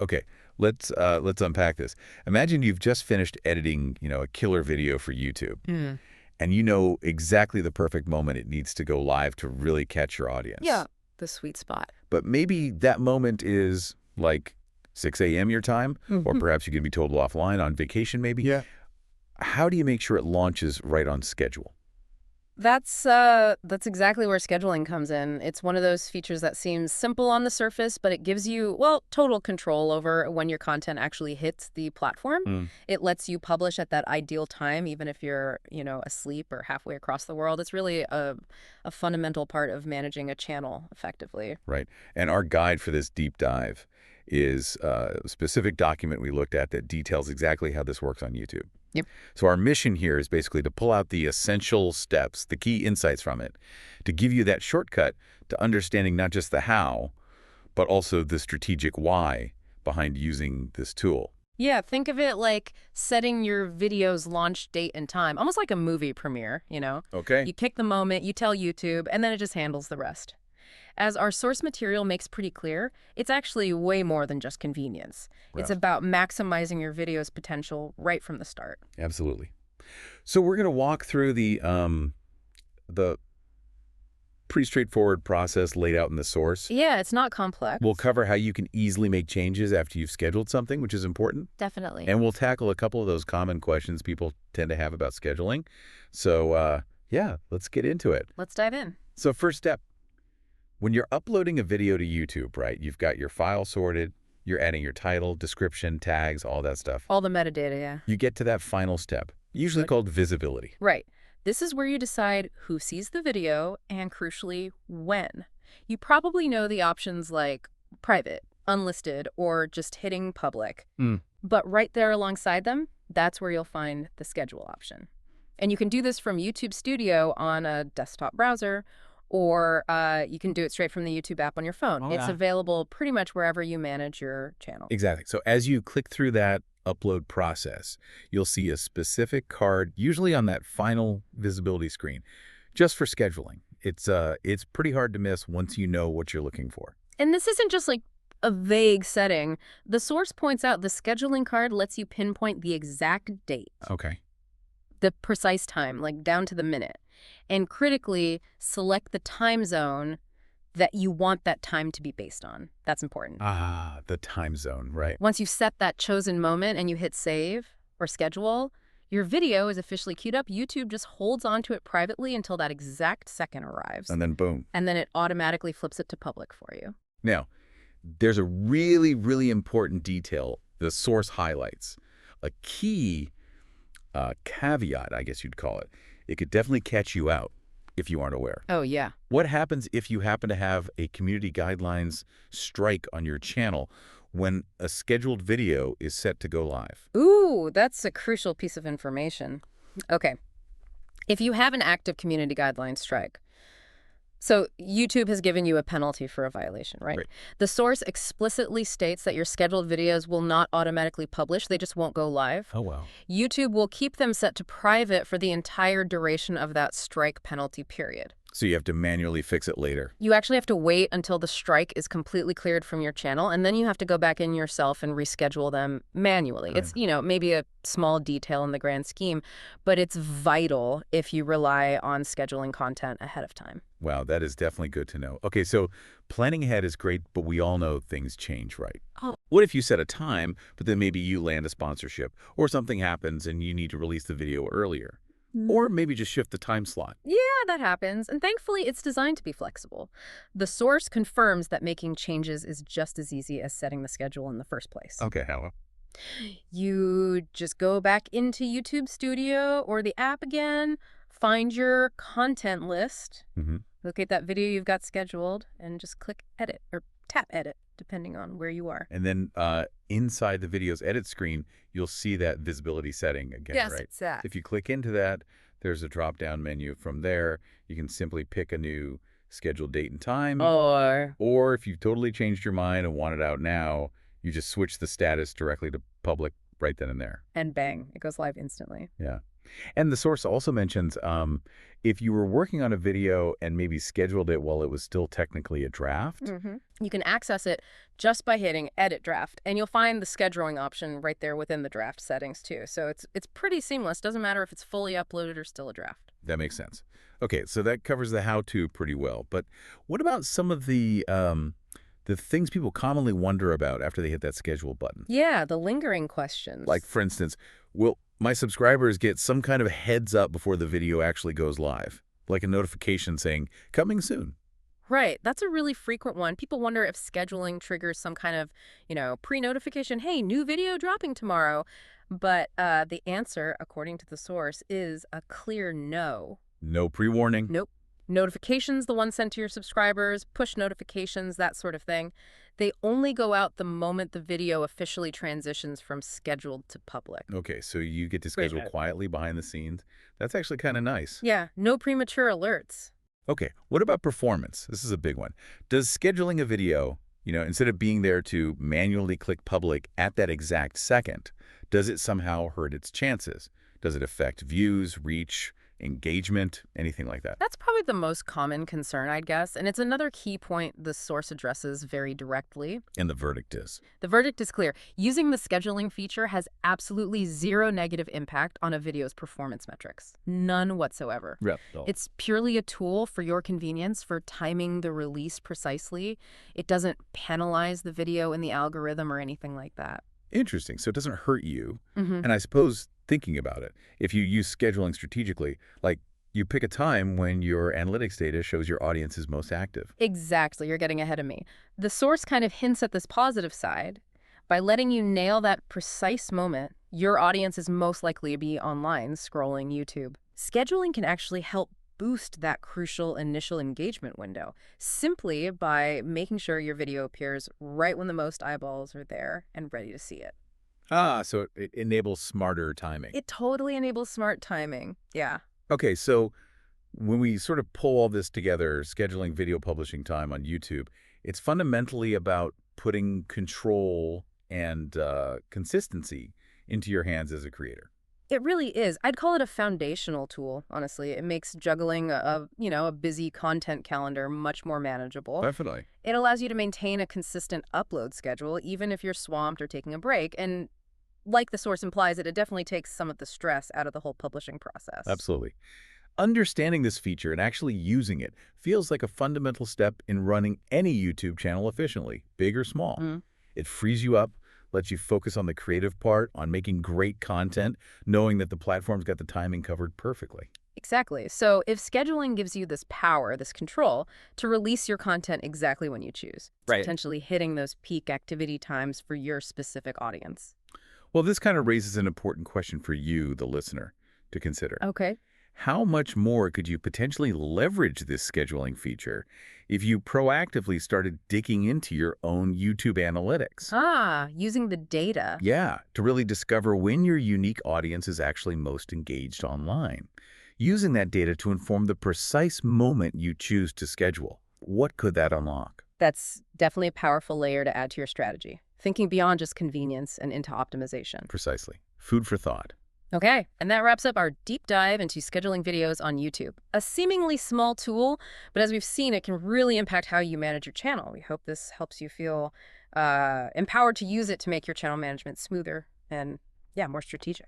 Okay, let's unpack this. Imagine you've just finished editing, a killer video for YouTube, and you know exactly the perfect moment it needs to go live to really catch your audience. Yeah, the sweet spot. But maybe that moment is like 6 a.m. your time, or perhaps you can be total offline on vacation maybe. Yeah. How do you make sure it launches right on schedule? That's exactly where scheduling comes in. It's one of those features that seems simple on the surface, but it gives you, well, total control over when your content actually hits the platform. It lets you publish at that ideal time, even if you're, asleep or halfway across the world. It's really a fundamental part of managing a channel effectively. Right. And our guide for this deep dive is a specific document we looked at that details exactly how this works on YouTube. Yep. So our mission here is basically to pull out the essential steps, the key insights from it, to give you that shortcut to understanding not just the how, but also the strategic why behind using this tool. Yeah, think of it like setting your video's launch date and time, almost like a movie premiere, Okay. You pick the moment, you tell YouTube, and then it just handles the rest. As our source material makes pretty clear, it's actually way more than just convenience. Wow. It's about maximizing your video's potential right from the start. Absolutely. So we're going to walk through the pretty straightforward process laid out in the source. Yeah, it's not complex. We'll cover how you can easily make changes after you've scheduled something, which is important. Definitely. And we'll tackle a couple of those common questions people tend to have about scheduling. So, yeah, let's get into it. Let's dive in. So first step, when you're uploading a video to YouTube, right, you've got your file sorted, you're adding your title, description, tags, all that stuff. All the metadata, yeah. You get to that final step, usually called visibility. Right. This is where you decide who sees the video and, crucially, when. You probably know the options like private, unlisted, or just hitting public. But right there alongside them, that's where you'll find the schedule option. And you can do this from YouTube Studio on a desktop browser, or you can do it straight from the YouTube app on your phone. It's available pretty much wherever you manage your channel. Exactly. So as you click through that upload process, you'll see a specific card, usually on that final visibility screen, just for scheduling. It's pretty hard to miss once you know what you're looking for. And this isn't just like a vague setting. The source points out the scheduling card lets you pinpoint the exact date. Okay. The precise time, like down to the minute. And critically, select the time zone that you want that time to be based on. That's important. Ah, the time zone, right. Once you've set that chosen moment and you hit save or schedule, your video is officially queued up. YouTube just holds onto it privately until that exact second arrives. And then boom. And then it automatically flips it to public for you. Now, there's a really, really important detail the source highlights. A key caveat, I guess you'd call it. It could definitely catch you out if you aren't aware. Oh, yeah. What happens if you happen to have a community guidelines strike on your channel when a scheduled video is set to go live? Ooh, that's a crucial piece of information. Okay. If you have an active community guidelines strike, so YouTube has given you a penalty for a violation, right? Right. The source explicitly states that your scheduled videos will not automatically publish. They just won't go live. Oh, wow. YouTube will keep them set to private for the entire duration of that strike penalty period. So you have to manually fix it later. You actually have to wait until the strike is completely cleared from your channel, and then you have to go back in yourself and reschedule them manually. It's, maybe a small detail in the grand scheme, but it's vital if you rely on scheduling content ahead of time. Wow, that is definitely good to know. Okay, so planning ahead is great, but we all know things change, right? Oh. What if you set a time, but then maybe you land a sponsorship, or something happens and you need to release the video earlier? Or maybe just shift the time slot. Yeah, that happens. And thankfully, it's designed to be flexible. The source confirms that making changes is just as easy as setting the schedule in the first place. Okay, hello. You just go back into YouTube Studio or the app again, find your content list, locate that video you've got scheduled, and just click edit or tap edit, depending on where you are. And then inside the video's edit screen, you'll see that visibility setting again, Yes, right? it's that. If you click into that, there's a drop-down menu. From there, you can simply pick a new scheduled date and time. Or if you've totally changed your mind and want it out now, you just switch the status directly to public right then and there. And bang, it goes live instantly. Yeah. And the source also mentions if you were working on a video and maybe scheduled it while it was still technically a draft. You can access it just by hitting Edit Draft, and you'll find the scheduling option right there within the draft settings too. So it's pretty seamless. Doesn't matter if it's fully uploaded or still a draft. That makes sense. Okay, so that covers the how-to pretty well. But what about some of the things people commonly wonder about after they hit that schedule button? Yeah, the lingering questions. Like, for instance, will my subscribers get some kind of heads up before the video actually goes live? Like a notification saying, coming soon. Right. That's a really frequent one. People wonder if scheduling triggers some kind of, pre-notification, hey, new video dropping tomorrow. But the answer, according to the source, is a clear no. No pre-warning? Nope. Notifications, the ones sent to your subscribers, push notifications, that sort of thing, they only go out the moment the video officially transitions from scheduled to public. Okay, so you get to schedule quietly behind the scenes. That's actually kind of nice. Yeah, no premature alerts. Okay, what about performance? This is a big one. Does scheduling a video, instead of being there to manually click public at that exact second, does it somehow hurt its chances? Does it affect views, reach, engagement, anything like that? That's probably the most common concern, I'd guess, and it's another key point the source addresses very directly. And the verdict is? The verdict is clear. Using the scheduling feature has absolutely zero negative impact on a video's performance metrics. None whatsoever. It's purely a tool for your convenience for timing the release precisely. It doesn't penalize the video in the algorithm or anything like that. Interesting. So it doesn't hurt you. And I suppose, thinking about it, if you use scheduling strategically, like you pick a time when your analytics data shows your audience is most active. Exactly. You're getting ahead of me. The source kind of hints at this positive side. By letting you nail that precise moment, your audience is most likely to be online scrolling YouTube. Scheduling can actually help boost that crucial initial engagement window simply by making sure your video appears right when the most eyeballs are there and ready to see it. So it enables smarter timing. It totally enables smart timing. Yeah. Okay, so when we sort of pull all this together, scheduling video publishing time on YouTube, it's fundamentally about putting control and consistency into your hands as a creator. It really is. I'd call it a foundational tool, honestly. It makes juggling a busy content calendar much more manageable. Definitely. It allows you to maintain a consistent upload schedule, even if you're swamped or taking a break. And like the source implies, it definitely takes some of the stress out of the whole publishing process. Absolutely. Understanding this feature and actually using it feels like a fundamental step in running any YouTube channel efficiently, big or small. It frees you up, lets you focus on the creative part, on making great content, knowing that the platform's got the timing covered perfectly. Exactly. So if scheduling gives you this power, this control, to release your content exactly when you choose, potentially hitting those peak activity times for your specific audience. Well, this kind of raises an important question for you, the listener, to consider. Okay. How much more could you potentially leverage this scheduling feature if you proactively started digging into your own YouTube analytics? Using the data. Yeah, to really discover when your unique audience is actually most engaged online. Using that data to inform the precise moment you choose to schedule. What could that unlock? That's definitely a powerful layer to add to your strategy. Thinking beyond just convenience and into optimization. Precisely. Food for thought. Okay, and that wraps up our deep dive into scheduling videos on YouTube. A seemingly small tool, but as we've seen, it can really impact how you manage your channel. We hope this helps you feel empowered to use it to make your channel management smoother and, more strategic.